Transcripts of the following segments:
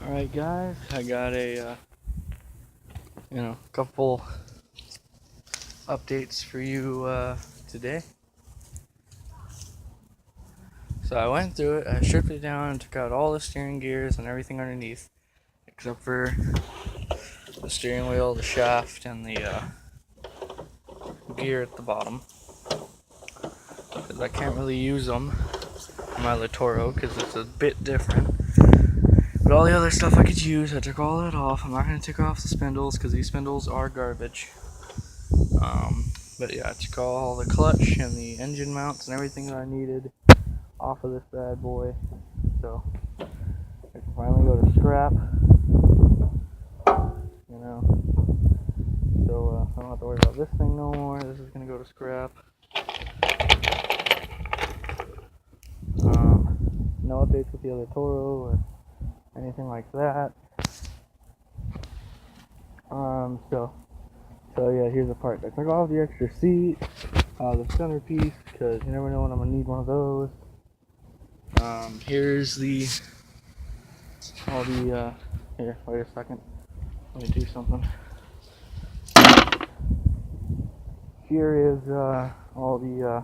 Alright guys, I got a couple updates for you today. So I went through it, I stripped it down and took out all the steering gears and everything underneath except for the steering wheel, the shaft, and the gear at the bottom, because I can't really use them on my Litoro because it's a bit different. But all the other stuff I could use, I took all that off. I'm not going to take off the spindles because these spindles are garbage. But yeah, I took all the clutch and the engine mounts and everything that I needed off of this bad boy. So I can finally go to scrap. So I don't have to worry about this thing no more. This is going to go to scrap. No updates with the other Toro or anything like that. So yeah, here's the part. I took off the extra seat, the centerpiece, because you never know when I'm gonna need one of those. Here's here, wait a second. Let me do something. Here is all the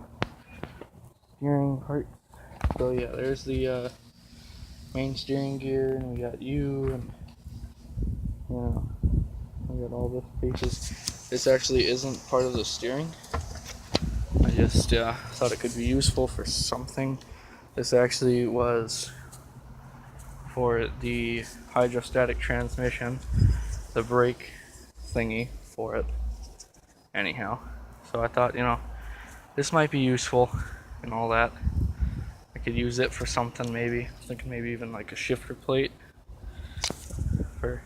steering parts. So yeah, there's the main steering gear, and we got and we got all this pieces. This actually isn't part of the steering. I just thought it could be useful for something. This actually was for the hydrostatic transmission, the brake thingy for it. Anyhow, so I thought, this might be useful and all that. I could use it for something maybe. I was thinking maybe even like a shifter plate for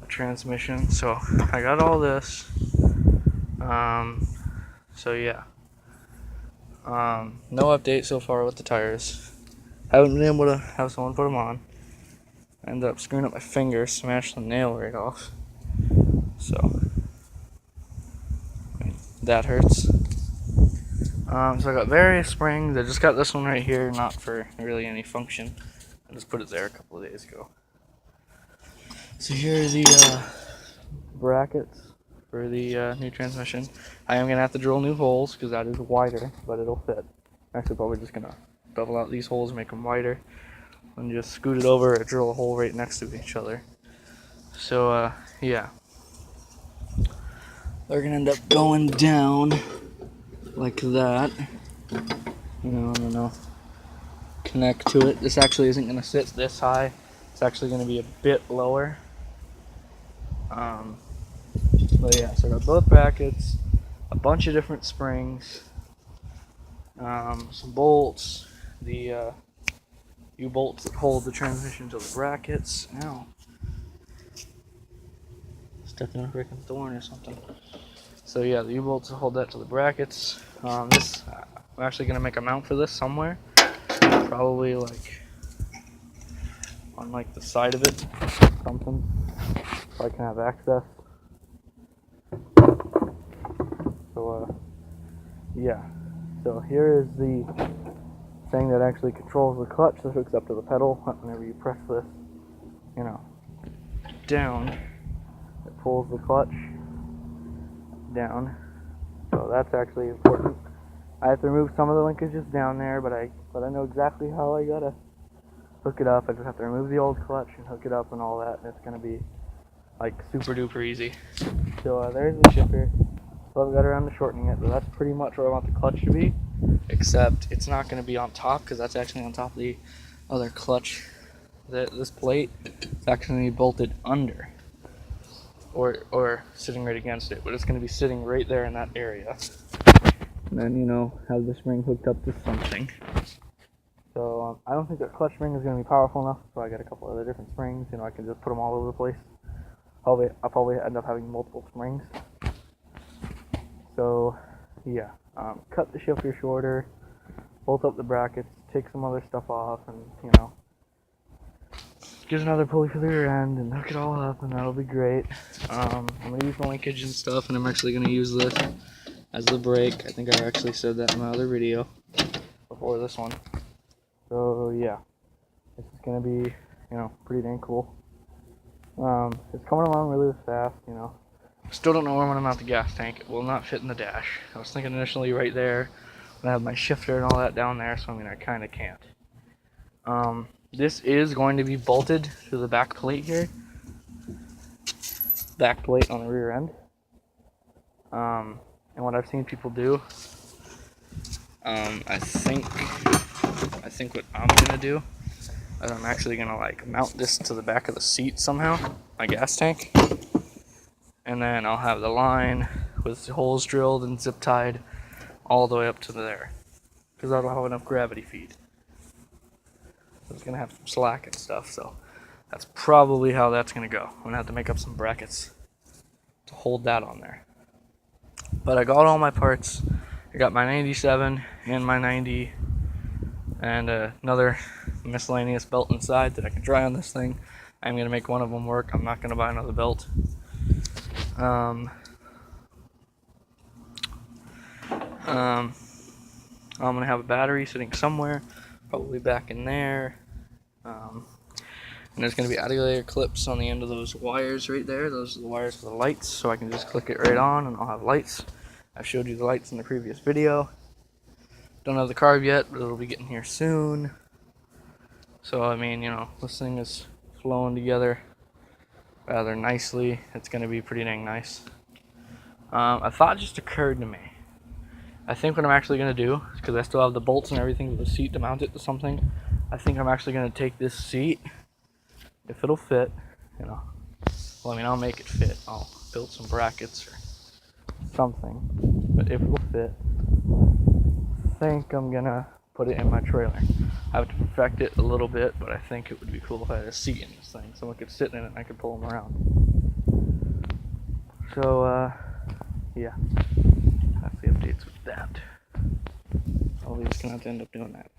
a transmission. So I got all this. So yeah. No update so far with the tires. Haven't been able to have someone put them on. I ended up screwing up my finger, smashed the nail right off. So that hurts. So I got various springs. I just got this one right here, not for really any function. I just put it there a couple of days ago. So here are the brackets for the new transmission. I am going to have to drill new holes because that is wider, but it'll fit. Actually, probably just going to bevel out these holes, make them wider, and just scoot it over or drill a hole right next to each other. So, yeah. They're going to end up going down like that. And then I'll connect to it. This actually isn't going to sit this high. It's actually going to be a bit lower. But yeah, so I got both brackets, a bunch of different springs, some bolts, the U-bolts that hold the transmission to the brackets. Ow. Stepped on a freaking thorn or something. So yeah, the U-bolts that hold that to the brackets. I'm actually going to make a mount for this somewhere. Probably like on like the side of it, something, so I can have access. So yeah. So here is the thing that actually controls the clutch that hooks up to the pedal. Whenever you press this, down, it pulls the clutch down. So that's actually important. I have to remove some of the linkages down there, but I know exactly how I gotta hook it up. I just have to remove the old clutch and hook it up and all that, and it's gonna be like super duper easy. So there's the shifter. So I've got around to shortening it, but that's pretty much where I want the clutch to be, except it's not going to be on top because that's actually on top of the other clutch. This plate is actually going to be bolted under or sitting right against it, but it's going to be sitting right there in that area. And then, have the spring hooked up to something. So I don't think that clutch spring is going to be powerful enough, so I got a couple other different springs. I can just put them all over the place. I'll probably end up having multiple springs. So, yeah, cut the shifter shorter, bolt up the brackets, take some other stuff off, and, get another pulley for the rear end and hook it all up, and that'll be great. I'm going to use the linkage and stuff, and I'm actually going to use this as the brake. I think I actually said that in my other video before this one. So, yeah, this is going to be, you know, pretty dang cool. It's coming along really fast, you know. Still don't know where I'm gonna mount the gas tank. It will not fit in the dash. I was thinking initially right there. I have my shifter and all that down there, so I mean I kind of can't. This is going to be bolted to the back plate here. Back plate on the rear end. And what I've seen people do, I think what I'm gonna do is I'm actually gonna like mount this to the back of the seat somehow, my gas tank, and then I'll have the line with the holes drilled and zip tied all the way up to there, because that'll have enough gravity feed. So it's gonna have some slack and stuff, so that's probably how that's gonna go. I'm gonna have to make up some brackets to hold that on there. But I got all my parts. I got my 97 and my 90 and another miscellaneous belt inside that I can try on this thing. I'm going to make one of them work. I'm not going to buy another belt. I'm going to have a battery sitting somewhere, probably back in there. And there's going to be audio clips on the end of those wires right there. Those are the wires for the lights, so I can just click it right on and I'll have lights. I showed you the lights in the previous video. Don't have the carb yet, but it'll be getting here soon. So, I mean, you know, this thing is flowing together rather nicely. It's going to be pretty dang nice. A thought just occurred to me. I think what I'm actually going to do, because I still have the bolts and everything for the seat to mount it to something, I think I'm actually going to take this seat, if it'll fit, you know. Well, I mean, I'll make it fit. I'll build some brackets or something, but if it'll fit, I think I'm gonna put it in my trailer. I have to perfect it a little bit, but I think it would be cool if I had a seat in this thing. Someone could sit in it and I could pull them around. So, yeah, that's the updates with that. Probably just gonna have to end up doing that.